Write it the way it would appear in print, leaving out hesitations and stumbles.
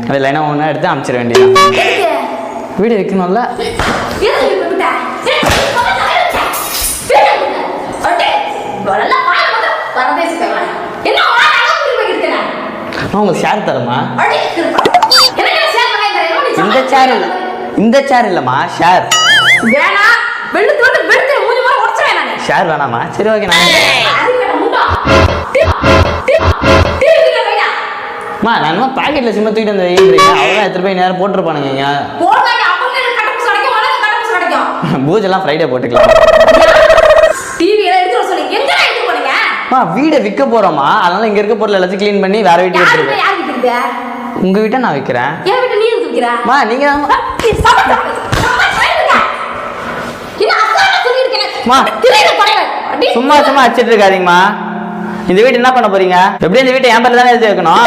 அதில் என்ன ஒன்றா எடுத்து அனுப்பிச்சிட வேண்டியது. வீடு வைக்கணும்ல. உங்களுக்கு ஷேர் தரமா? இந்த சேர் இல்லம்மா, ஷேர். ஷேர் வேணாமா? சரி ஓகே. நான் பாக்கெட்ல சிம்ம தூக்கிட்டு வந்து வைக்கிறீங்க. அவ்வளோ எடுத்துட்டு போய் நேரம் போட்டுருப்பானுங்க. பூஜெல்லாம் ஃப்ரைடே போட்டுக்கலாம். வீடை விற்க போறோமா, அதனால இங்க இருக்க பொருள் எல்லாத்தையும் கிளீன் பண்ணி வேற வீட்டுக்கு எடுத்துருக்கேன். உங்க வீட்டை நான் விற்கிறேன். நீங்க சும்மா சும்மா அடிச்சிட்டு இருக்காதீங்கம்மா. இந்த வீட்டு என்ன பண்ண போறீங்க? எப்படி இந்த வீட்டை என் பேர்ல தானே எழுதி வைக்கணும்.